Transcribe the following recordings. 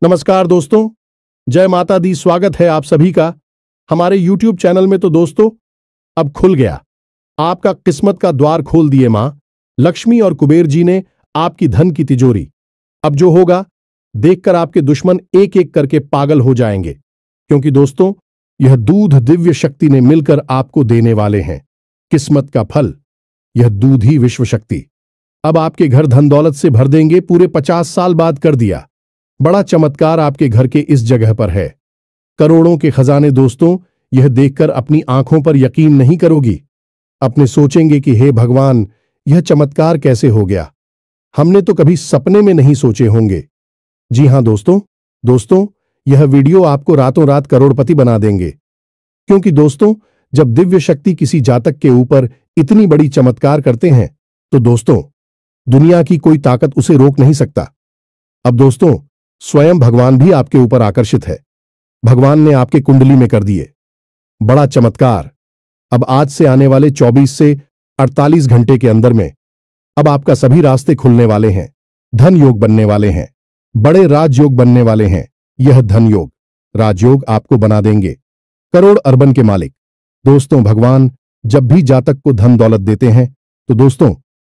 नमस्कार दोस्तों, जय माता दी। स्वागत है आप सभी का हमारे YouTube चैनल में। तो दोस्तों, अब खुल गया, आपका किस्मत का द्वार खोल दिए मां लक्ष्मी और कुबेर जी ने आपकी धन की तिजोरी। अब जो होगा देखकर आपके दुश्मन एक एक करके पागल हो जाएंगे, क्योंकि दोस्तों यह दूध दिव्य शक्ति ने मिलकर आपको देने वाले हैं किस्मत का फल। यह दूध ही विश्व शक्ति अब आपके घर धन दौलत से भर देंगे। पूरे 50 साल बाद कर दिया। बड़ा चमत्कार आपके घर के इस जगह पर है, करोड़ों के खजाने। दोस्तों, यह देखकर अपनी आंखों पर यकीन नहीं करोगी। अपने सोचेंगे कि हे भगवान, यह चमत्कार कैसे हो गया, हमने तो कभी सपने में नहीं सोचे होंगे। जी हां दोस्तों, यह वीडियो आपको रातों रात करोड़पति बना देंगे, क्योंकि दोस्तों जब दिव्य शक्ति किसी जातक के ऊपर इतनी बड़ी चमत्कार करते हैं तो दोस्तों दुनिया की कोई ताकत उसे रोक नहीं सकता। अब दोस्तों स्वयं भगवान भी आपके ऊपर आकर्षित है। भगवान ने आपके कुंडली में कर दिए बड़ा चमत्कार। अब आज से आने वाले 24 से 48 घंटे के अंदर में अब आपका सभी रास्ते खुलने वाले हैं। धन योग बनने वाले हैं, बड़े राजयोग बनने वाले हैं। यह धन योग राजयोग आपको बना देंगे करोड़ अरबन के मालिक। दोस्तों भगवान जब भी जातक को धन दौलत देते हैं तो दोस्तों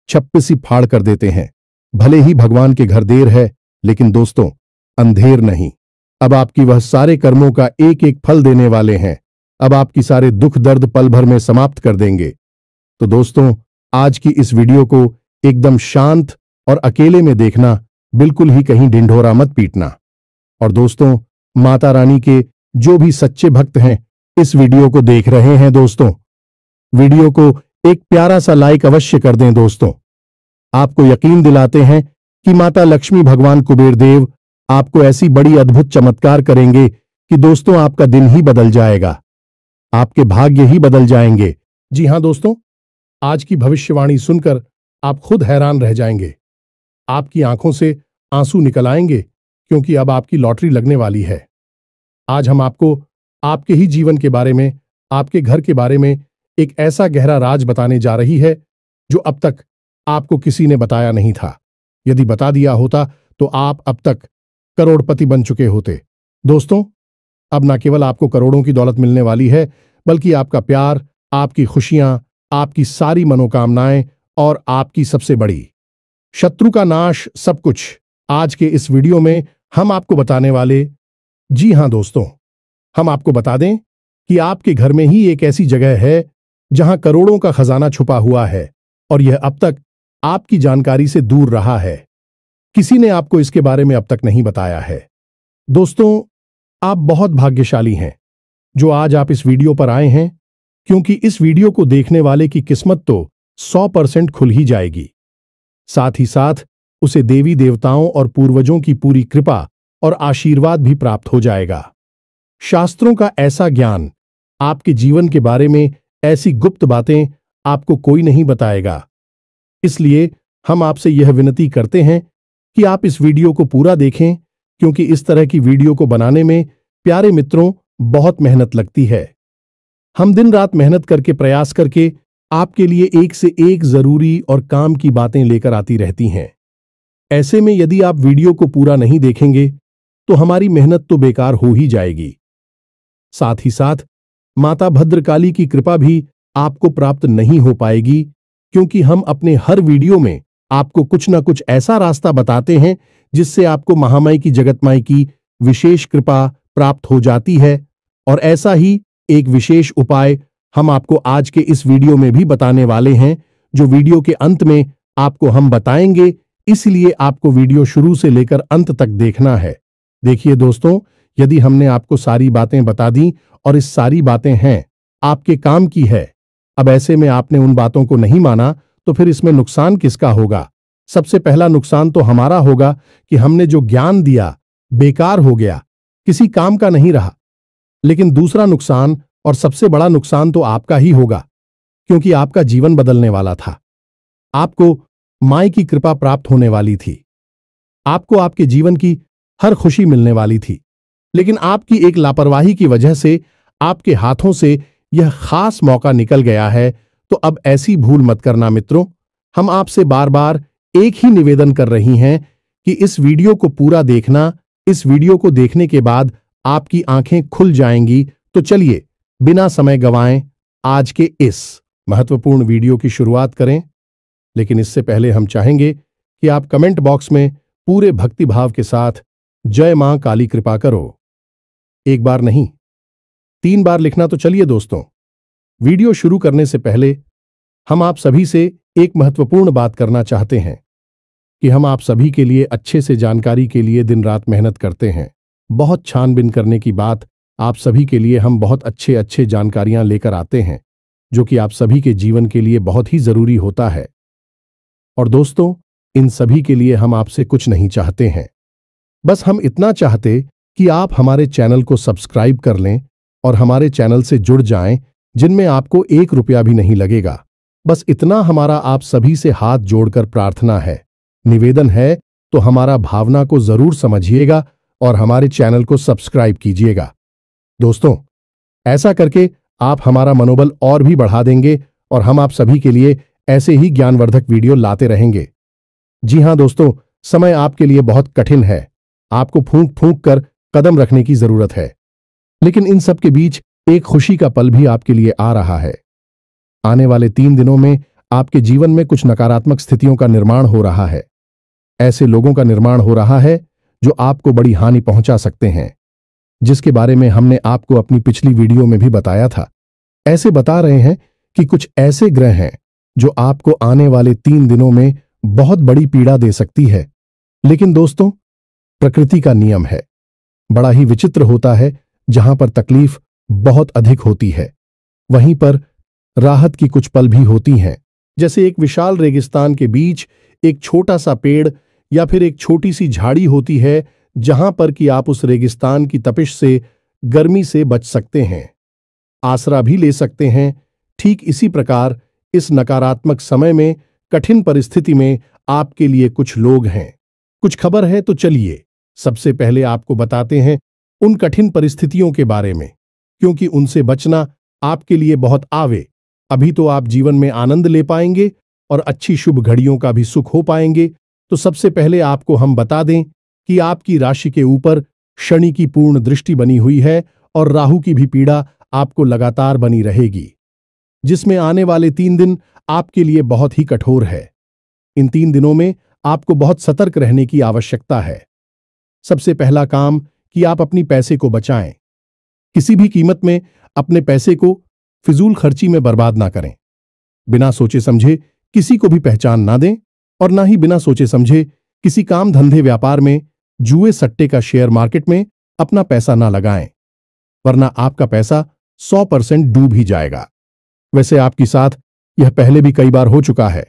छप्पी फाड़ कर देते हैं। भले ही भगवान के घर देर है, लेकिन दोस्तों अंधेर नहीं। अब आपकी वह सारे कर्मों का एक एक फल देने वाले हैं। अब आपकी सारे दुख दर्द पल भर में समाप्त कर देंगे। तो दोस्तों आज की इस वीडियो को एकदम शांत और अकेले में देखना, बिल्कुल ही कहीं ढिंढोरा मत पीटना। और दोस्तों माता रानी के जो भी सच्चे भक्त हैं इस वीडियो को देख रहे हैं, दोस्तों वीडियो को एक प्यारा सा लाइक अवश्य कर दें। दोस्तों आपको यकीन दिलाते हैं कि माता लक्ष्मी, भगवान कुबेर देव आपको ऐसी बड़ी अद्भुत चमत्कार करेंगे कि दोस्तों आपका दिन ही बदल जाएगा, आपके भाग्य ही बदल जाएंगे। जी हां दोस्तों, आज की भविष्यवाणी सुनकर आप खुद हैरान रह जाएंगे। आपकी आंखों से आंसू निकल आएंगे, क्योंकि अब आपकी लॉटरी लगने वाली है। आज हम आपको आपके ही जीवन के बारे में, आपके घर के बारे में एक ऐसा गहरा राज बताने जा रही है जो अब तक आपको किसी ने बताया नहीं था। यदि बता दिया होता तो आप अब तक करोड़पति बन चुके होते। दोस्तों अब न केवल आपको करोड़ों की दौलत मिलने वाली है, बल्कि आपका प्यार, आपकी खुशियां, आपकी सारी मनोकामनाएं और आपकी सबसे बड़ी शत्रु का नाश, सब कुछ आज के इस वीडियो में हम आपको बताने वाले। जी हां दोस्तों, हम आपको बता दें कि आपके घर में ही एक ऐसी जगह है जहां करोड़ों का खजाना छुपा हुआ है, और यह अब तक आपकी जानकारी से दूर रहा है। किसी ने आपको इसके बारे में अब तक नहीं बताया है। दोस्तों आप बहुत भाग्यशाली हैं जो आज आप इस वीडियो पर आए हैं, क्योंकि इस वीडियो को देखने वाले की किस्मत तो 100% खुल ही जाएगी। साथ ही साथ उसे देवी देवताओं और पूर्वजों की पूरी कृपा और आशीर्वाद भी प्राप्त हो जाएगा। शास्त्रों का ऐसा ज्ञान, आपके जीवन के बारे में ऐसी गुप्त बातें आपको कोई नहीं बताएगा। इसलिए हम आपसे यह विनती करते हैं कि आप इस वीडियो को पूरा देखें, क्योंकि इस तरह की वीडियो को बनाने में प्यारे मित्रों बहुत मेहनत लगती है। हम दिन रात मेहनत करके, प्रयास करके आपके लिए एक से एक जरूरी और काम की बातें लेकर आती रहती हैं। ऐसे में यदि आप वीडियो को पूरा नहीं देखेंगे तो हमारी मेहनत तो बेकार हो ही जाएगी। साथ ही साथ माता भद्रकाली की कृपा भी आपको प्राप्त नहीं हो पाएगी, क्योंकि हम अपने हर वीडियो में आपको कुछ न कुछ ऐसा रास्ता बताते हैं जिससे आपको महामाई की, जगतमाई की विशेष कृपा प्राप्त हो जाती है। और ऐसा ही एक विशेष उपाय हम आपको आज के इस वीडियो में भी बताने वाले हैं, जो वीडियो के अंत में आपको हम बताएंगे। इसलिए आपको वीडियो शुरू से लेकर अंत तक देखना है। देखिए दोस्तों, यदि हमने आपको सारी बातें बता दी और इस सारी बातें हैं आपके काम की है, अब ऐसे में आपने उन बातों को नहीं माना तो फिर इसमें नुकसान किसका होगा? सबसे पहला नुकसान तो हमारा होगा कि हमने जो ज्ञान दिया बेकार हो गया, किसी काम का नहीं रहा। लेकिन दूसरा नुकसान और सबसे बड़ा नुकसान तो आपका ही होगा, क्योंकि आपका जीवन बदलने वाला था। आपको माई की कृपा प्राप्त होने वाली थी, आपको आपके जीवन की हर खुशी मिलने वाली थी। लेकिन आपकी एक लापरवाही की वजह से आपके हाथों से यह खास मौका निकल गया है। तो अब ऐसी भूल मत करना मित्रों। हम आपसे बार बार एक ही निवेदन कर रही हैं कि इस वीडियो को पूरा देखना, इस वीडियो को देखने के बाद आपकी आंखें खुल जाएंगी। तो चलिए बिना समय गंवाएं आज के इस महत्वपूर्ण वीडियो की शुरुआत करें। लेकिन इससे पहले हम चाहेंगे कि आप कमेंट बॉक्स में पूरे भक्तिभाव के साथ जय मां काली कृपा करो। एक बार नहीं, 3 बार लिखना। तो चलिए दोस्तों, वीडियो शुरू करने से पहले हम आप सभी से एक महत्वपूर्ण बात करना चाहते हैं कि हम आप सभी के लिए अच्छे से जानकारी के लिए दिन रात मेहनत करते हैं। बहुत छानबीन करने की बात, आप सभी के लिए हम बहुत अच्छे जानकारियां लेकर आते हैं जो कि आप सभी के जीवन के लिए बहुत ही जरूरी होता है। और दोस्तों, इन सभी के लिए हम आपसे कुछ नहीं चाहते हैं, बस हम इतना चाहते कि आप हमारे चैनल को सब्सक्राइब कर लें और हमारे चैनल से जुड़ जाएं, जिनमें आपको 1 रुपया भी नहीं लगेगा। बस इतना हमारा आप सभी से हाथ जोड़कर प्रार्थना है, निवेदन है। तो हमारा भावना को जरूर समझिएगा और हमारे चैनल को सब्सक्राइब कीजिएगा। दोस्तों, ऐसा करके आप हमारा मनोबल और भी बढ़ा देंगे और हम आप सभी के लिए ऐसे ही ज्ञानवर्धक वीडियो लाते रहेंगे। जी हां दोस्तों, समय आपके लिए बहुत कठिन है। आपको फूंक फूंक कर कदम रखने की जरूरत है, लेकिन इन सब के बीच एक खुशी का पल भी आपके लिए आ रहा है। आने वाले 3 दिनों में आपके जीवन में कुछ नकारात्मक स्थितियों का निर्माण हो रहा है। ऐसे लोगों का निर्माण हो रहा है जो आपको बड़ी हानि पहुंचा सकते हैं, जिसके बारे में हमने आपको अपनी पिछली वीडियो में भी बताया था। ऐसे बता रहे हैं कि कुछ ऐसे ग्रह हैं जो आपको आने वाले 3 दिनों में बहुत बड़ी पीड़ा दे सकती है। लेकिन दोस्तों, प्रकृति का नियम है, बड़ा ही विचित्र होता है। जहां पर तकलीफ बहुत अधिक होती है, वहीं पर राहत की कुछ पल भी होती हैं। जैसे एक विशाल रेगिस्तान के बीच एक छोटा सा पेड़ या फिर एक छोटी सी झाड़ी होती है, जहां पर कि आप उस रेगिस्तान की तपिश से, गर्मी से बच सकते हैं, आसरा भी ले सकते हैं। ठीक इसी प्रकार इस नकारात्मक समय में, कठिन परिस्थिति में आपके लिए कुछ लोग हैं, कुछ खबर है। तो चलिए सबसे पहले आपको बताते हैं उन कठिन परिस्थितियों के बारे में, क्योंकि उनसे बचना आपके लिए बहुत आवे। अभी तो आप जीवन में आनंद ले पाएंगे और अच्छी शुभ घड़ियों का भी सुख हो पाएंगे। तो सबसे पहले आपको हम बता दें कि आपकी राशि के ऊपर शनि की पूर्ण दृष्टि बनी हुई है और राहु की भी पीड़ा आपको लगातार बनी रहेगी, जिसमें आने वाले 3 दिन आपके लिए बहुत ही कठोर है। इन 3 दिनों में आपको बहुत सतर्क रहने की आवश्यकता है। सबसे पहला काम कि आप अपनी पैसे को बचाएं। किसी भी कीमत में अपने पैसे को फिजूल खर्ची में बर्बाद ना करें। बिना सोचे समझे किसी को भी पहचान ना दें और ना ही बिना सोचे समझे किसी काम धंधे व्यापार में, जुए सट्टे का शेयर मार्केट में अपना पैसा ना लगाएं, वरना आपका पैसा 100% डूब ही जाएगा। वैसे आपके साथ यह पहले भी कई बार हो चुका है।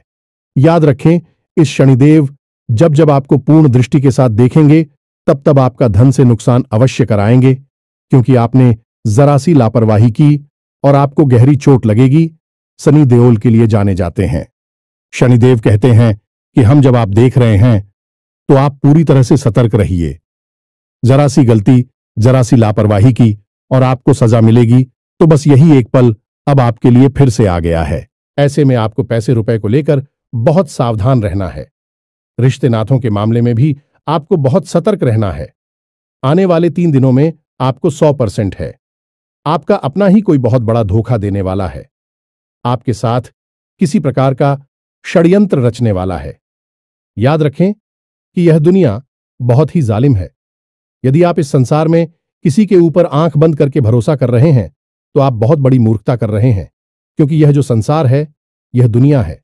याद रखें, इस शनिदेव जब जब आपको पूर्ण दृष्टि के साथ देखेंगे तब तब आपका धन से नुकसान अवश्य कराएंगे, क्योंकि आपने जरा सी लापरवाही की और आपको गहरी चोट लगेगी। शनि देओल के लिए जाने जाते हैं। शनिदेव कहते हैं कि हम जब आप देख रहे हैं तो आप पूरी तरह से सतर्क रहिए। जरा सी गलती, जरा सी लापरवाही की और आपको सजा मिलेगी। तो बस यही एक पल अब आपके लिए फिर से आ गया है। ऐसे में आपको पैसे रुपए को लेकर बहुत सावधान रहना है। रिश्ते नातों के मामले में भी आपको बहुत सतर्क रहना है। आने वाले 3 दिनों में आपको 100% है। आपका अपना ही कोई बहुत बड़ा धोखा देने वाला है, आपके साथ किसी प्रकार का षड्यंत्र रचने वाला है। याद रखें कि यह दुनिया बहुत ही जालिम है। यदि आप इस संसार में किसी के ऊपर आंख बंद करके भरोसा कर रहे हैं तो आप बहुत बड़ी मूर्खता कर रहे हैं, क्योंकि यह जो संसार है, यह दुनिया है,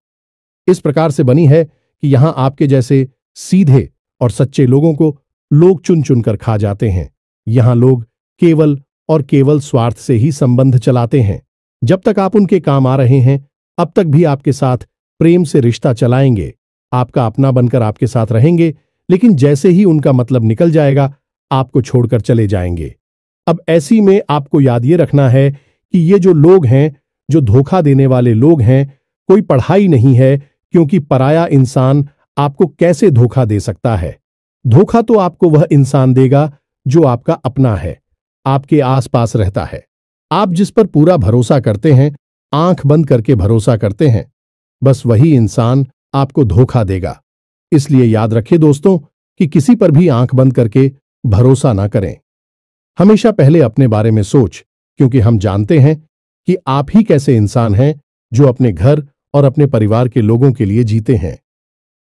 इस प्रकार से बनी है कि यहां आपके जैसे सीधे और सच्चे लोगों को लोग चुन चुन कर खा जाते हैं। यहां लोग केवल और केवल स्वार्थ से ही संबंध चलाते हैं। जब तक आप उनके काम आ रहे हैं, अब तक भी आपके साथ प्रेम से रिश्ता चलाएंगे, आपका अपना बनकर आपके साथ रहेंगे, लेकिन जैसे ही उनका मतलब निकल जाएगा, आपको छोड़कर चले जाएंगे। अब ऐसी में आपको याद ये रखना है कि ये जो लोग हैं, जो धोखा देने वाले लोग हैं, कोई पढ़ाई नहीं है, क्योंकि पराया इंसान आपको कैसे धोखा दे सकता है। धोखा तो आपको वह इंसान देगा जो आपका अपना है, आपके आसपास रहता है, आप जिस पर पूरा भरोसा करते हैं, आंख बंद करके भरोसा करते हैं, बस वही इंसान आपको धोखा देगा। इसलिए याद रखें दोस्तों कि किसी पर भी आंख बंद करके भरोसा ना करें। हमेशा पहले अपने बारे में सोच, क्योंकि हम जानते हैं कि आप ही कैसे इंसान हैं जो अपने घर और अपने परिवार के लोगों के लिए जीते हैं।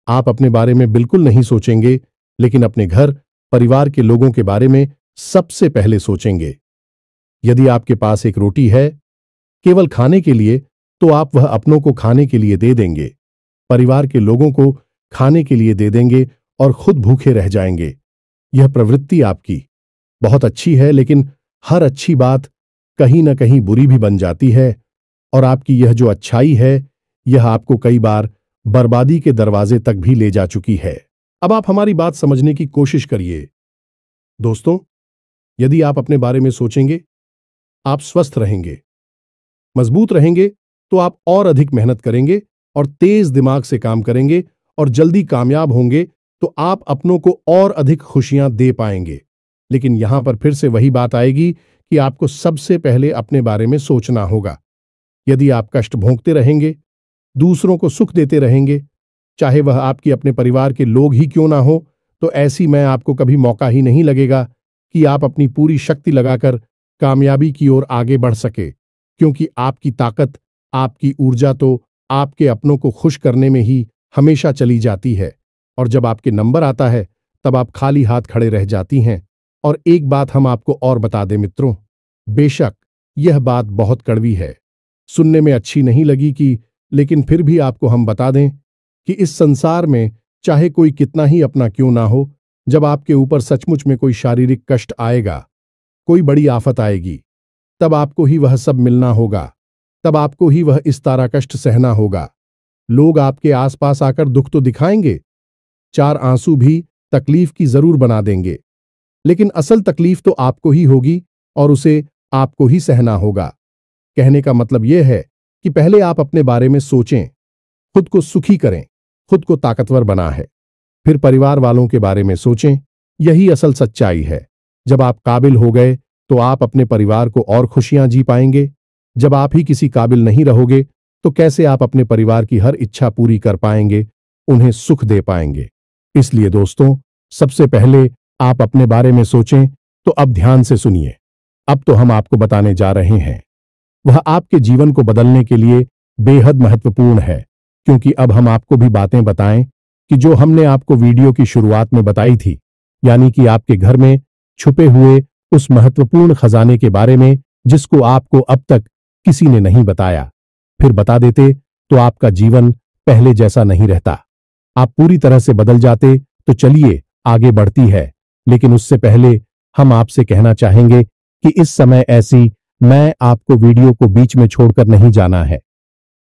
आप अपने बारे में बिल्कुल नहीं सोचेंगे, लेकिन अपने घर परिवार के लोगों के बारे में सबसे पहले सोचेंगे। यदि आपके पास एक रोटी है केवल खाने के लिए, तो आप वह अपनों को खाने के लिए दे देंगे, परिवार के लोगों को खाने के लिए दे देंगे और खुद भूखे रह जाएंगे। यह प्रवृत्ति आपकी बहुत अच्छी है, लेकिन हर अच्छी बात कहीं ना कहीं बुरी भी बन जाती है, और आपकी यह जो अच्छाई है यह आपको कई बार बर्बादी के दरवाजे तक भी ले जा चुकी है। अब आप हमारी बात समझने की कोशिश करिए। दोस्तों, यदि आप अपने बारे में सोचेंगे, आप स्वस्थ रहेंगे, मजबूत रहेंगे, तो आप और अधिक मेहनत करेंगे और तेज दिमाग से काम करेंगे और जल्दी कामयाब होंगे, तो आप अपनों को और अधिक खुशियां दे पाएंगे। लेकिन यहां पर फिर से वही बात आएगी कि आपको सबसे पहले अपने बारे में सोचना होगा। यदि आप कष्ट भोगते रहेंगे, दूसरों को सुख देते रहेंगे, चाहे वह आपके अपने परिवार के लोग ही क्यों ना हो, तो ऐसी में आपको कभी मौका ही नहीं लगेगा कि आप अपनी पूरी शक्ति लगाकर कामयाबी की ओर आगे बढ़ सके, क्योंकि आपकी ताकत, आपकी ऊर्जा तो आपके अपनों को खुश करने में ही हमेशा चली जाती है। और जब आपके नंबर आता है, तब आप खाली हाथ खड़े रह जाती हैं। और एक बात हम आपको और बता दें मित्रों, बेशक यह बात बहुत कड़वी है, सुनने में अच्छी नहीं लगी कि, लेकिन फिर भी आपको हम बता दें कि इस संसार में चाहे कोई कितना ही अपना क्यों ना हो, जब आपके ऊपर सचमुच में कोई शारीरिक कष्ट आएगा, कोई बड़ी आफत आएगी, तब आपको ही वह सब मिलना होगा, तब आपको ही वह इस तारा कष्ट सहना होगा। लोग आपके आसपास आकर दुख तो दिखाएंगे, चार आंसू भी तकलीफ की जरूर बना देंगे, लेकिन असल तकलीफ तो आपको ही होगी और उसे आपको ही सहना होगा। कहने का मतलब यह है कि पहले आप अपने बारे में सोचें, खुद को सुखी करें, खुद को ताकतवर बना है, फिर परिवार वालों के बारे में सोचें। यही असल सच्चाई है। जब आप काबिल हो गए, तो आप अपने परिवार को और खुशियां जी पाएंगे। जब आप ही किसी काबिल नहीं रहोगे, तो कैसे आप अपने परिवार की हर इच्छा पूरी कर पाएंगे, उन्हें सुख दे पाएंगे। इसलिए दोस्तों, सबसे पहले आप अपने बारे में सोचें। तो अब ध्यान से सुनिए, अब तो हम आपको बताने जा रहे हैं, वह आपके जीवन को बदलने के लिए बेहद महत्वपूर्ण है, क्योंकि अब हम आपको भी बातें बताएं कि जो हमने आपको वीडियो की शुरुआत में बताई थी, यानी कि आपके घर में छुपे हुए उस महत्वपूर्ण खजाने के बारे में, जिसको आपको अब तक किसी ने नहीं बताया। फिर बता देते तो आपका जीवन पहले जैसा नहीं रहता, आप पूरी तरह से बदल जाते। तो चलिए आगे बढ़ती है, लेकिन उससे पहले हम आपसे कहना चाहेंगे कि इस समय ऐसी मैं आपको वीडियो को बीच में छोड़कर नहीं जाना है।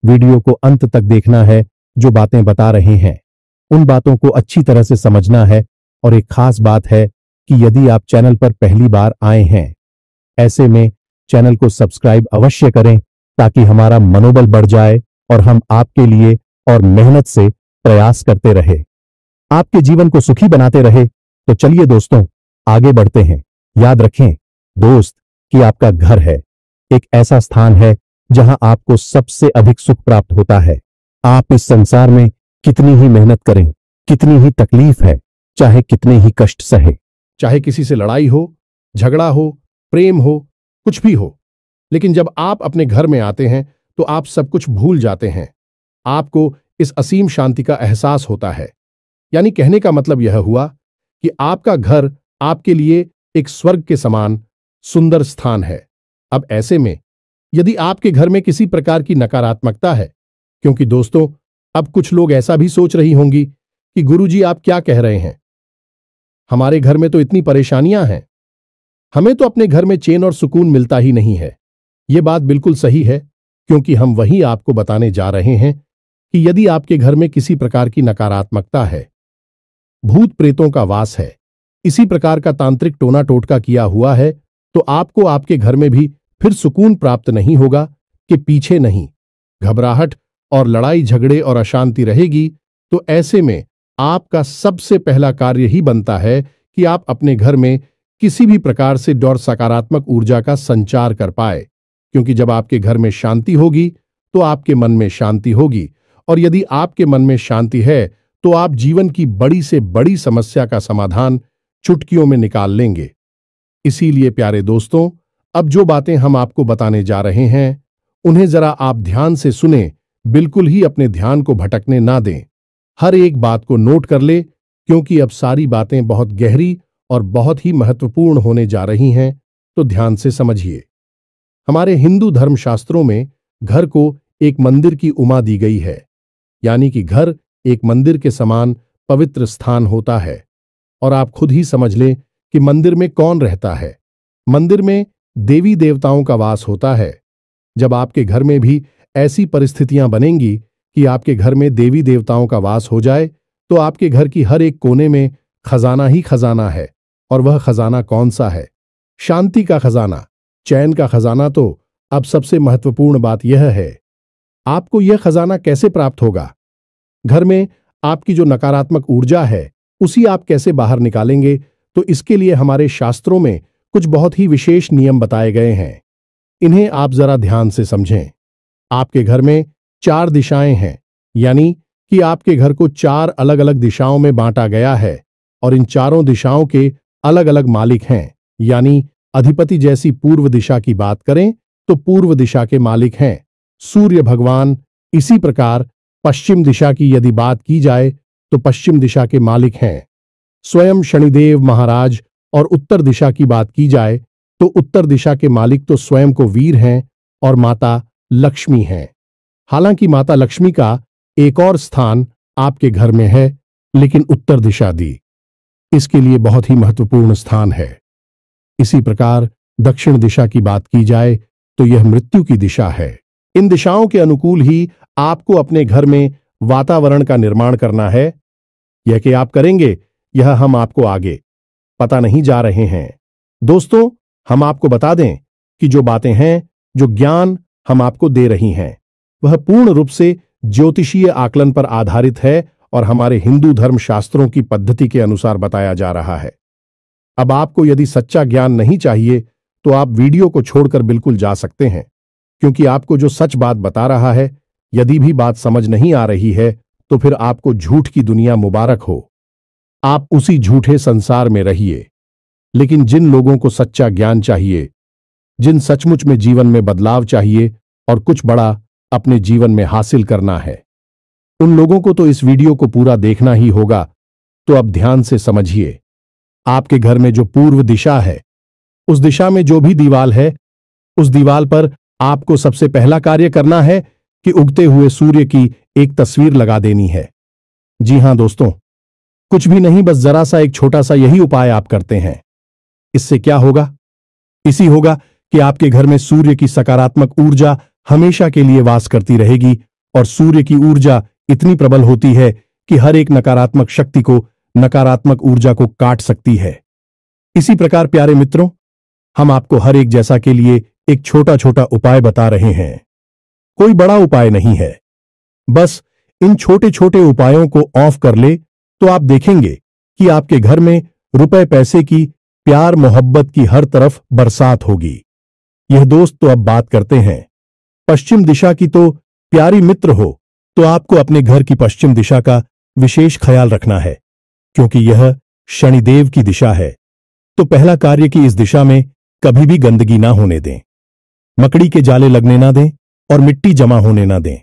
वीडियो को अंत तक देखना है। जो बातें बता रहे हैं उन बातों को अच्छी तरह से समझना है। और एक खास बात है कि यदि आप चैनल पर पहली बार आए हैं, ऐसे में चैनल को सब्सक्राइब अवश्य करें, ताकि हमारा मनोबल बढ़ जाए और हम आपके लिए और मेहनत से प्रयास करते रहे, आपके जीवन को सुखी बनाते रहे। तो चलिए दोस्तों, आगे बढ़ते हैं। याद रखें दोस्त कि आपका घर है एक ऐसा स्थान है जहां आपको सबसे अधिक सुख प्राप्त होता है। आप इस संसार में कितनी ही मेहनत करें, कितनी ही तकलीफ है, चाहे कितने ही कष्ट सहे, चाहे किसी से लड़ाई हो, झगड़ा हो, प्रेम हो, कुछ भी हो, लेकिन जब आप अपने घर में आते हैं तो आप सब कुछ भूल जाते हैं। आपको इस असीम शांति का एहसास होता है। यानी कहने का मतलब यह हुआ कि आपका घर आपके लिए एक स्वर्ग के समान सुंदर स्थान है। अब ऐसे में यदि आपके घर में किसी प्रकार की नकारात्मकता है, क्योंकि दोस्तों अब कुछ लोग ऐसा भी सोच रही होंगी कि गुरुजी आप क्या कह रहे हैं, हमारे घर में तो इतनी परेशानियां हैं, हमें तो अपने घर में चैन और सुकून मिलता ही नहीं है। यह बात बिल्कुल सही है, क्योंकि हम वही आपको बताने जा रहे हैं कि यदि आपके घर में किसी प्रकार की नकारात्मकता है, भूत प्रेतों का वास है, इसी प्रकार का तांत्रिक टोना टोटका किया हुआ है, तो आपको आपके घर में भी फिर सुकून प्राप्त नहीं होगा कि पीछे नहीं, घबराहट और लड़ाई झगड़े और अशांति रहेगी। तो ऐसे में आपका सबसे पहला कार्य ही बनता है कि आप अपने घर में किसी भी प्रकार से और सकारात्मक ऊर्जा का संचार कर पाए, क्योंकि जब आपके घर में शांति होगी तो आपके मन में शांति होगी, और यदि आपके मन में शांति है तो आप जीवन की बड़ी से बड़ी समस्या का समाधान चुटकियों में निकाल लेंगे। इसीलिए प्यारे दोस्तों, अब जो बातें हम आपको बताने जा रहे हैं उन्हें जरा आप ध्यान से सुने, बिल्कुल ही अपने ध्यान को भटकने ना दें। हर एक बात को नोट कर ले, क्योंकि अब सारी बातें बहुत गहरी और बहुत ही महत्वपूर्ण होने जा रही हैं, तो ध्यान से समझिए। हमारे हिंदू धर्मशास्त्रों में घर को एक मंदिर की उपमा दी गई है, यानी कि घर एक मंदिर के समान पवित्र स्थान होता है। और आप खुद ही समझ लें कि मंदिर में कौन रहता है। मंदिर में देवी देवताओं का वास होता है। जब आपके घर में भी ऐसी परिस्थितियां बनेंगी कि आपके घर में देवी देवताओं का वास हो जाए, तो आपके घर की हर एक कोने में खजाना ही खजाना है। और वह खजाना कौन सा है? शांति का खजाना, चैन का खजाना। तो अब सबसे महत्वपूर्ण बात यह है, आपको यह खजाना कैसे प्राप्त होगा? घर में आपकी जो नकारात्मक ऊर्जा है उसी आप कैसे बाहर निकालेंगे? तो इसके लिए हमारे शास्त्रों में कुछ बहुत ही विशेष नियम बताए गए हैं। इन्हें आप जरा ध्यान से समझें। आपके घर में 4 दिशाएं हैं, यानी कि आपके घर को 4 अलग अलग दिशाओं में बांटा गया है और इन चारों दिशाओं के अलग अलग मालिक हैं। यानी अधिपति जैसी पूर्व दिशा की बात करें तो पूर्व दिशा के मालिक हैं सूर्य भगवान। इसी प्रकार पश्चिम दिशा की यदि बात की जाए तो पश्चिम दिशा के मालिक हैं स्वयं शनिदेव महाराज। और उत्तर दिशा की बात की जाए तो उत्तर दिशा के मालिक तो स्वयं को वीर हैं और माता लक्ष्मी हैं। हालांकि माता लक्ष्मी का एक और स्थान आपके घर में है, लेकिन उत्तर दिशा दी इसके लिए बहुत ही महत्वपूर्ण स्थान है। इसी प्रकार दक्षिण दिशा की बात की जाए तो यह मृत्यु की दिशा है। इन दिशाओं के अनुकूल ही आपको अपने घर में वातावरण का निर्माण करना है। यह कि आप करेंगे, यह हम आपको आगे पता नहीं जा रहे हैं। दोस्तों, हम आपको बता दें कि जो बातें हैं, जो ज्ञान हम आपको दे रही हैं, वह पूर्ण रूप से ज्योतिषीय आकलन पर आधारित है और हमारे हिंदू धर्म शास्त्रों की पद्धति के अनुसार बताया जा रहा है। अब आपको यदि सच्चा ज्ञान नहीं चाहिए तो आप वीडियो को छोड़कर बिल्कुल जा सकते हैं, क्योंकि आपको जो सच बात बता रहा है, यदि भी बात समझ नहीं आ रही है तो फिर आपको झूठ की दुनिया मुबारक हो। आप उसी झूठे संसार में रहिए। लेकिन जिन लोगों को सच्चा ज्ञान चाहिए, जिन सचमुच में जीवन में बदलाव चाहिए और कुछ बड़ा अपने जीवन में हासिल करना है, उन लोगों को तो इस वीडियो को पूरा देखना ही होगा। तो अब ध्यान से समझिए। आपके घर में जो पूर्व दिशा है, उस दिशा में जो भी दीवाल है, उस दीवाल पर आपको सबसे पहला कार्य करना है कि उगते हुए सूर्य की एक तस्वीर लगा देनी है। जी हां दोस्तों, कुछ भी नहीं, बस जरा सा एक छोटा सा यही उपाय आप करते हैं। इससे क्या होगा? इसी होगा कि आपके घर में सूर्य की सकारात्मक ऊर्जा हमेशा के लिए वास करती रहेगी और सूर्य की ऊर्जा इतनी प्रबल होती है कि हर एक नकारात्मक शक्ति को, नकारात्मक ऊर्जा को काट सकती है। इसी प्रकार प्यारे मित्रों, हम आपको हर एक जैसा के लिए एक छोटा छोटा उपाय बता रहे हैं। कोई बड़ा उपाय नहीं है। बस इन छोटे छोटे उपायों को ऑफ कर ले तो आप देखेंगे कि आपके घर में रुपए पैसे की, प्यार मोहब्बत की हर तरफ बरसात होगी। यह दोस्त तो अब बात करते हैं पश्चिम दिशा की, तो प्यारी मित्र हो तो आपको अपने घर की पश्चिम दिशा का विशेष ख्याल रखना है, क्योंकि यह शनिदेव की दिशा है। तो पहला कार्य कि इस दिशा में कभी भी गंदगी ना होने दें, मकड़ी के जाले लगने ना दें और मिट्टी जमा होने ना दें।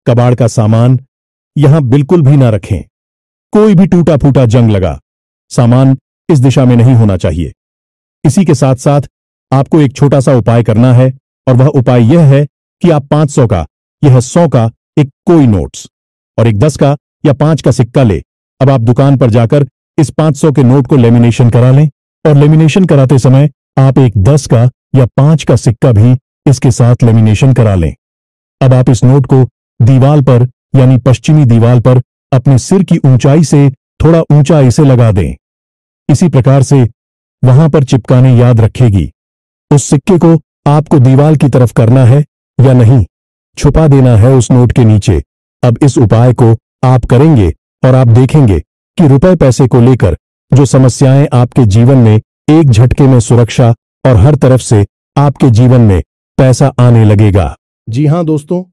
कबाड़ का सामान यहां बिल्कुल भी ना रखें। कोई भी टूटा फूटा जंग लगा सामान इस दिशा में नहीं होना चाहिए। इसी के साथ साथ आपको एक छोटा सा उपाय करना है, और वह उपाय यह है कि आप 500 का, यह 100 का एक कोई नोट्स और एक 10 का या 5 का सिक्का ले। अब आप दुकान पर जाकर इस 500 के नोट को लेमिनेशन करा लें, और लेमिनेशन कराते समय आप एक 10 का या 5 का सिक्का भी इसके साथ लेमिनेशन करा लें। अब आप इस नोट को दीवाल पर, यानी पश्चिमी दीवाल पर अपने सिर की ऊंचाई से थोड़ा ऊंचा इसे लगा दें। इसी प्रकार से वहां पर चिपकाने याद रखेगी। उस सिक्के को आपको दीवाल की तरफ करना है या नहीं, छुपा देना है उस नोट के नीचे। अब इस उपाय को आप करेंगे और आप देखेंगे कि रुपए पैसे को लेकर जो समस्याएं आपके जीवन में एक झटके में सुरक्षा और हर तरफ से आपके जीवन में पैसा आने लगेगा। जी हां दोस्तों,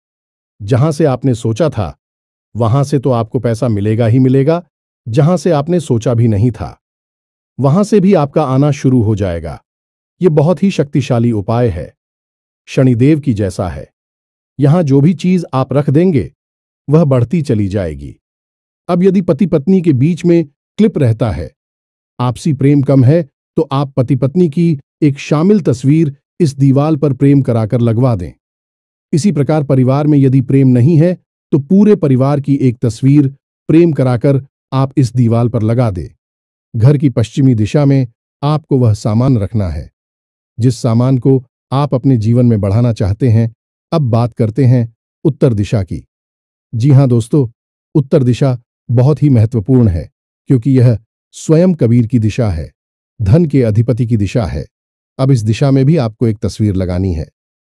जहां से आपने सोचा था वहां से तो आपको पैसा मिलेगा ही मिलेगा, जहां से आपने सोचा भी नहीं था। वहां से भी आपका आना शुरू हो जाएगा। यह बहुत ही शक्तिशाली उपाय है, शनिदेव की जैसा है। यहां जो भी चीज आप रख देंगे वह बढ़ती चली जाएगी। अब यदि पति पत्नी के बीच में क्लिप रहता है, आपसी प्रेम कम है, तो आप पति पत्नी की एक शामिल तस्वीर इस दीवार पर प्रेम कराकर लगवा दें। इसी प्रकार परिवार में यदि प्रेम नहीं है तो पूरे परिवार की एक तस्वीर प्रेम कराकर आप इस दीवार पर लगा दें। घर की पश्चिमी दिशा में आपको वह सामान रखना है जिस सामान को आप अपने जीवन में बढ़ाना चाहते हैं। अब बात करते हैं उत्तर दिशा की। जी हां दोस्तों, उत्तर दिशा बहुत ही महत्वपूर्ण है क्योंकि यह स्वयं कबीर की दिशा है, धन के अधिपति की दिशा है। अब इस दिशा में भी आपको एक तस्वीर लगानी है।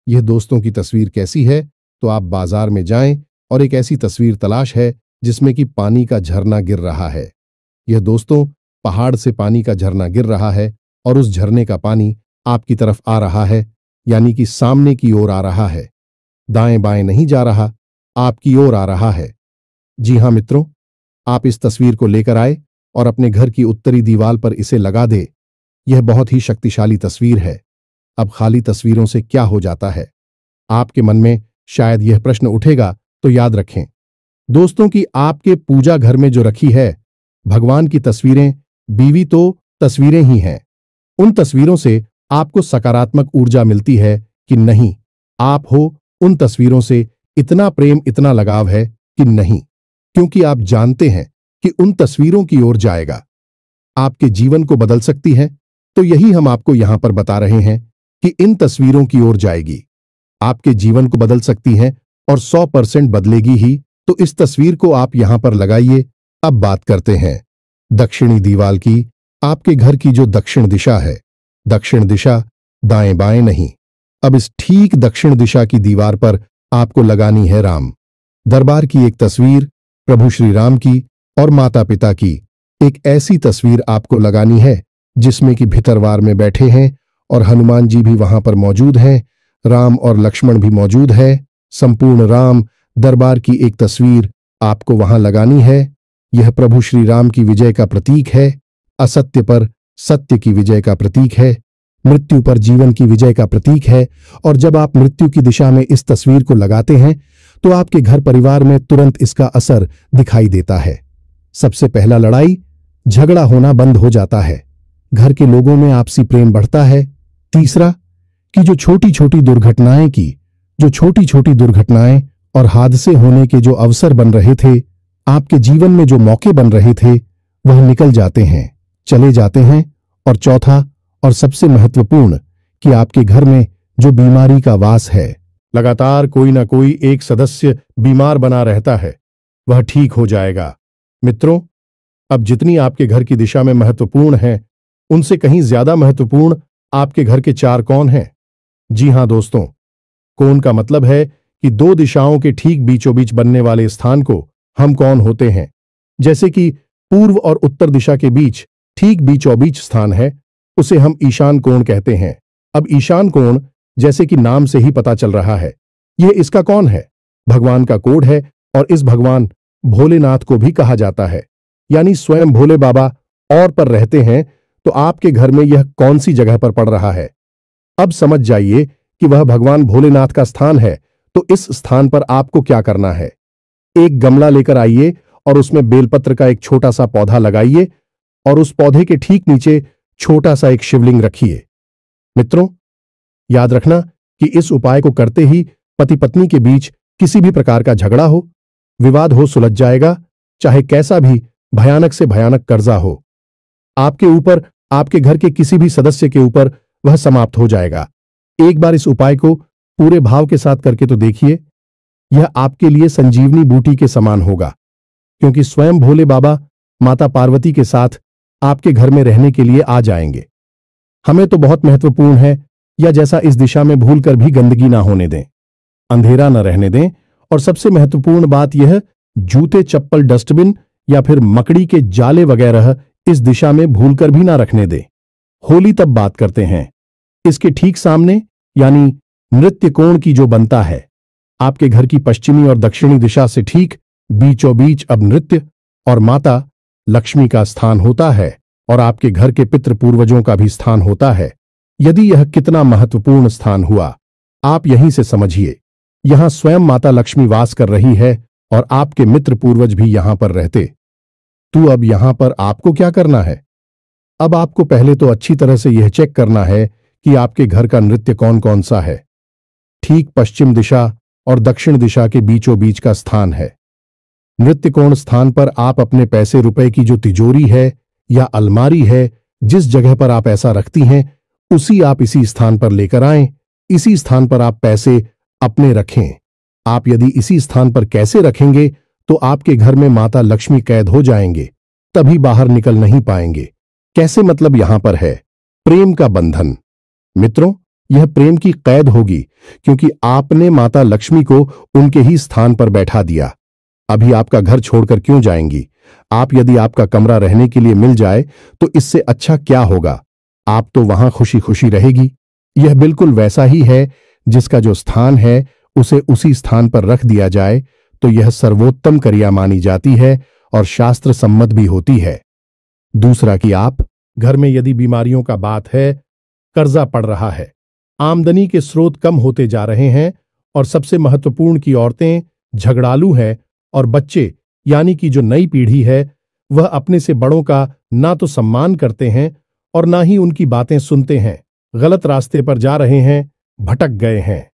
यह दोस्तों की तस्वीर कैसी है, तो आप बाजार में जाएं और एक ऐसी तस्वीर तलाश है जिसमें कि पानी का झरना गिर रहा है। यह दोस्तों पहाड़ से पानी का झरना गिर रहा है और उस झरने का पानी आपकी तरफ आ रहा है, यानी कि सामने की ओर आ रहा है, दाएं बाएं नहीं जा रहा, आपकी ओर आ रहा है। जी हां मित्रों, आप इस तस्वीर को लेकर आए और अपने घर की उत्तरी दीवार पर इसे लगा दे। यह बहुत ही शक्तिशाली तस्वीर है। अब खाली तस्वीरों से क्या हो जाता है, आपके मन में शायद यह प्रश्न उठेगा, तो याद रखें दोस्तों कि आपके पूजा घर में जो रखी है भगवान की तस्वीरें, बीवी तो तस्वीरें ही हैं। उन तस्वीरों से आपको सकारात्मक ऊर्जा मिलती है कि नहीं, आप हो उन तस्वीरों से इतना प्रेम, इतना लगाव है कि नहीं, क्योंकि आप जानते हैं कि उन तस्वीरों की ओर जाएगा, आपके जीवन को बदल सकती है। तो यही हम आपको यहां पर बता रहे हैं कि इन तस्वीरों की ओर जाएगी, आपके जीवन को बदल सकती है और 100% बदलेगी ही। तो इस तस्वीर को आप यहां पर लगाइए। अब बात करते हैं दक्षिणी दीवार की। आपके घर की जो दक्षिण दिशा है, दक्षिण दिशा दाएं बाएं नहीं, अब इस ठीक दक्षिण दिशा की दीवार पर आपको लगानी है राम दरबार की एक तस्वीर, प्रभु श्री राम की और माता पिता की एक ऐसी तस्वीर आपको लगानी है जिसमें कि भितरवार में बैठे हैं और हनुमान जी भी वहां पर मौजूद हैं, राम और लक्ष्मण भी मौजूद है। संपूर्ण राम दरबार की एक तस्वीर आपको वहां लगानी है। यह प्रभु श्री राम की विजय का प्रतीक है, असत्य पर सत्य की विजय का प्रतीक है, मृत्यु पर जीवन की विजय का प्रतीक है। और जब आप मृत्यु की दिशा में इस तस्वीर को लगाते हैं तो आपके घर परिवार में तुरंत इसका असर दिखाई देता है। सबसे पहला, लड़ाई झगड़ा होना बंद हो जाता है, घर के लोगों में आपसी प्रेम बढ़ता है। तीसरा, कि जो छोटी छोटी दुर्घटनाएं और हादसे होने के जो अवसर बन रहे थे, आपके जीवन में जो मौके बन रहे थे, वह निकल जाते हैं, चले जाते हैं। और चौथा और सबसे महत्वपूर्ण, कि आपके घर में जो बीमारी का वास है, लगातार कोई ना कोई एक सदस्य बीमार बना रहता है, वह ठीक हो जाएगा। मित्रों, अब जितनी आपके घर की दिशा में महत्वपूर्ण है, उनसे कहीं ज्यादा महत्वपूर्ण आपके घर के 4 कोण हैं। जी हां दोस्तों, कोण का मतलब है कि 2 दिशाओं के ठीक बीचों बीच बनने वाले स्थान को हम कोण होते हैं। जैसे कि पूर्व और उत्तर दिशा के बीच ठीक बीचों बीच स्थान है, उसे हम ईशान कोण कहते हैं। अब ईशान कोण, जैसे कि नाम से ही पता चल रहा है, यह इसका कौन है, भगवान का कोड है। और इस भगवान भोलेनाथ को भी कहा जाता है, यानी स्वयं भोले बाबा और पर रहते हैं। तो आपके घर में यह कौन सी जगह पर पड़ रहा है, अब समझ जाइए कि वह भगवान भोलेनाथ का स्थान है। तो इस स्थान पर आपको क्या करना है, एक गमला लेकर आइए और उसमें बेलपत्र का एक छोटा सा पौधा लगाइए और उस पौधे के ठीक नीचे छोटा सा एक शिवलिंग रखिए। मित्रों, याद रखना कि इस उपाय को करते ही पति पत्नी के बीच किसी भी प्रकार का झगड़ा हो, विवाद हो, सुलझ जाएगा। चाहे कैसा भी भयानक से भयानक कर्जा हो आपके ऊपर, आपके घर के किसी भी सदस्य के ऊपर, वह समाप्त हो जाएगा। एक बार इस उपाय को पूरे भाव के साथ करके तो देखिए, यह आपके लिए संजीवनी बूटी के समान होगा, क्योंकि स्वयं भोले बाबा माता पार्वती के साथ आपके घर में रहने के लिए आ जाएंगे। हमें तो बहुत महत्वपूर्ण है, या जैसा इस दिशा में भूलकर भी गंदगी ना होने दें, अंधेरा न रहने दें। और सबसे महत्वपूर्ण बात यह, जूते चप्पल डस्टबिन या फिर मकड़ी के जाले वगैरह इस दिशा में भूलकर भी ना रखने दें। होली तब बात करते हैं, इसके ठीक सामने यानी नृत्य कोण की जो बनता है, आपके घर की पश्चिमी और दक्षिणी दिशा से ठीक बीचों बीच अब नृत्य और माता लक्ष्मी का स्थान होता है। और आपके घर के पितृ पूर्वजों का भी स्थान होता है। यदि यह कितना महत्वपूर्ण स्थान हुआ, आप यहीं से समझिए। यहां स्वयं माता लक्ष्मी वास कर रही है और आपके मित्र पूर्वज भी यहां पर रहते। तो अब यहां पर आपको क्या करना है? अब आपको पहले तो अच्छी तरह से यह चेक करना है कि आपके घर का नृत्य कौन कौन सा है। ठीक पश्चिम दिशा और दक्षिण दिशा के बीचों बीच का स्थान है। नृत्य कोण स्थान पर आप अपने पैसे रुपए की जो तिजोरी है या अलमारी है, जिस जगह पर आप ऐसा रखती हैं, उसी आप इसी स्थान पर लेकर आएं। इसी स्थान पर आप पैसे अपने रखें। आप यदि इसी स्थान पर कैसे रखेंगे तो आपके घर में माता लक्ष्मी कैद हो जाएंगे, तभी बाहर निकल नहीं पाएंगे। कैसे? मतलब यहां पर है प्रेम का बंधन। मित्रों, यह प्रेम की कैद होगी क्योंकि आपने माता लक्ष्मी को उनके ही स्थान पर बैठा दिया। अभी आपका घर छोड़कर क्यों जाएंगी? आप यदि आपका कमरा रहने के लिए मिल जाए तो इससे अच्छा क्या होगा? आप तो वहां खुशी खुशी रहेगी। यह बिल्कुल वैसा ही है जिसका जो स्थान है उसे उसी स्थान पर रख दिया जाए तो यह सर्वोत्तम क्रिया मानी जाती है और शास्त्र सम्मत भी होती है। दूसरा कि आप घर में यदि बीमारियों का बात है, कर्जा पड़ रहा है, आमदनी के स्रोत कम होते जा रहे हैं और सबसे महत्वपूर्ण की औरतें झगड़ालू हैं और बच्चे यानी कि जो नई पीढ़ी है वह अपने से बड़ों का ना तो सम्मान करते हैं और ना ही उनकी बातें सुनते हैं, गलत रास्ते पर जा रहे हैं, भटक गए हैं।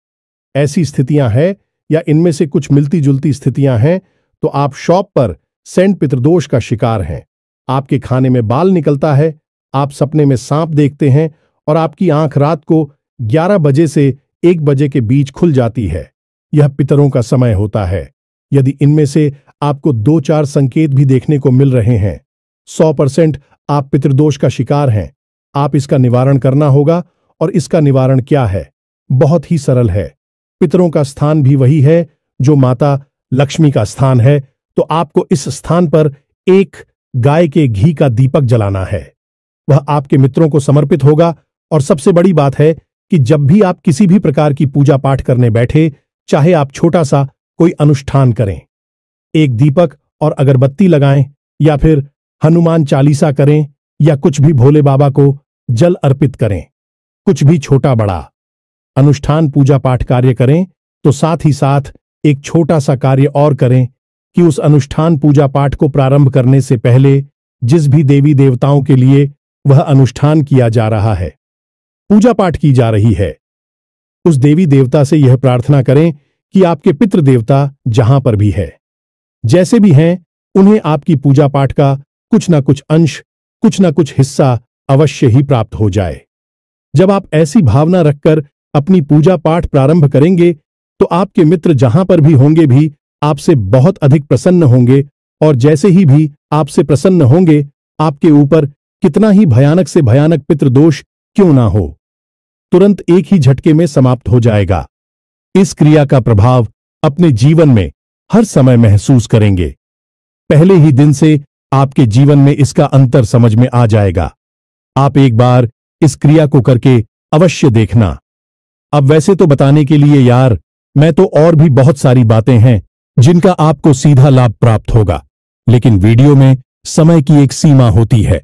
ऐसी स्थितियां हैं या इनमें से कुछ मिलती जुलती स्थितियां हैं तो आप शॉप पर सेंट पितृदोष का शिकार हैं। आपके खाने में बाल निकलता है, आप सपने में सांप देखते हैं और आपकी आंख रात को 11 बजे से 1 बजे के बीच खुल जाती है। यह पितरों का समय होता है। यदि इनमें से आपको 2-4 संकेत भी देखने को मिल रहे हैं, 100% आप पितृदोष का शिकार हैं। आप इसका निवारण करना होगा। और इसका निवारण क्या है? बहुत ही सरल है। पितरों का स्थान भी वही है जो माता लक्ष्मी का स्थान है, तो आपको इस स्थान पर एक गाय के घी का दीपक जलाना है। वह आपके मित्रों को समर्पित होगा। और सबसे बड़ी बात है कि जब भी आप किसी भी प्रकार की पूजा पाठ करने बैठे, चाहे आप छोटा सा कोई अनुष्ठान करें, एक दीपक और अगरबत्ती लगाएं या फिर हनुमान चालीसा करें या कुछ भी भोले बाबा को जल अर्पित करें, कुछ भी छोटा बड़ा अनुष्ठान पूजा पाठ कार्य करें, तो साथ ही साथ एक छोटा सा कार्य और करें कि उस अनुष्ठान पूजा पाठ को प्रारंभ करने से पहले जिस भी देवी देवताओं के लिए वह अनुष्ठान किया जा रहा है, पूजा पाठ की जा रही है, उस देवी देवता से यह प्रार्थना करें कि आपके पितृ देवता जहां पर भी है, जैसे भी हैं, उन्हें आपकी पूजा पाठ का कुछ ना कुछ अंश, कुछ ना कुछ हिस्सा अवश्य ही प्राप्त हो जाए। जब आप ऐसी भावना रखकर अपनी पूजा पाठ प्रारंभ करेंगे तो आपके मित्र जहां पर भी होंगे भी आपसे बहुत अधिक प्रसन्न होंगे और जैसे ही भी आपसे प्रसन्न होंगे, आपके ऊपर कितना ही भयानक से भयानक पितृदोष क्यों ना हो, तुरंत एक ही झटके में समाप्त हो जाएगा। इस क्रिया का प्रभाव अपने जीवन में हर समय महसूस करेंगे। पहले ही दिन से आपके जीवन में इसका अंतर समझ में आ जाएगा। आप एक बार इस क्रिया को करके अवश्य देखना। अब वैसे तो बताने के लिए यार, मैं तो और भी बहुत सारी बातें हैं जिनका आपको सीधा लाभ प्राप्त होगा, लेकिन वीडियो में समय की एक सीमा होती है।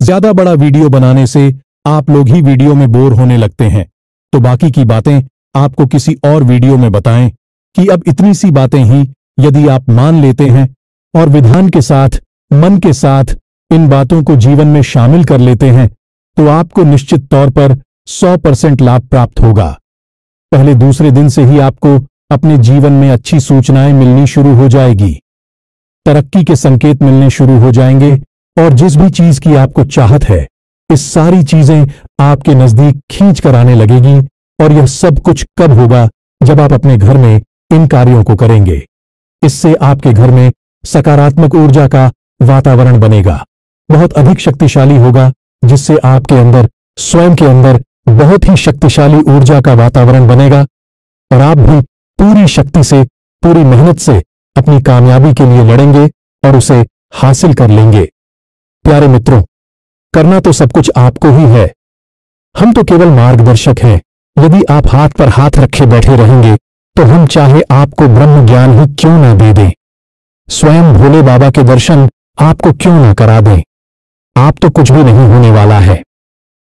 ज्यादा बड़ा वीडियो बनाने से आप लोग ही वीडियो में बोर होने लगते हैं, तो बाकी की बातें आपको किसी और वीडियो में बताएं कि अब इतनी सी बातें ही यदि आप मान लेते हैं और विधान के साथ, मन के साथ इन बातों को जीवन में शामिल कर लेते हैं, तो आपको निश्चित तौर पर 100% लाभ प्राप्त होगा। पहले दूसरे दिन से ही आपको अपने जीवन में अच्छी सूचनाएं मिलनी शुरू हो जाएगी, तरक्की के संकेत मिलने शुरू हो जाएंगे और जिस भी चीज की आपको चाहत है, इस सारी चीजें आपके नजदीक खींच कर आने लगेगी। और यह सब कुछ कब होगा? जब आप अपने घर में इन कार्यों को करेंगे। इससे आपके घर में सकारात्मक ऊर्जा का वातावरण बनेगा, बहुत अधिक शक्तिशाली होगा, जिससे आपके अंदर, स्वयं के अंदर बहुत ही शक्तिशाली ऊर्जा का वातावरण बनेगा और आप भी पूरी शक्ति से, पूरी मेहनत से अपनी कामयाबी के लिए लड़ेंगे और उसे हासिल कर लेंगे। प्यारे मित्रों, करना तो सब कुछ आपको ही है, हम तो केवल मार्गदर्शक हैं। यदि आप हाथ पर हाथ रखे बैठे रहेंगे तो हम चाहे आपको ब्रह्म ज्ञान ही क्यों ना दे दें, स्वयं भोले बाबा के दर्शन आपको क्यों ना करा दें, आप तो कुछ भी नहीं होने वाला है।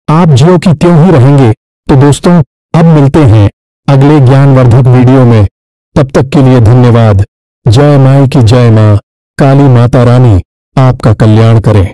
आप ज्यों की त्यों ही रहेंगे। तो दोस्तों, अब मिलते हैं अगले ज्ञानवर्धक वीडियो में। तब तक के लिए धन्यवाद। जय माई की जय मां, काली माता रानी आपका कल्याण करे।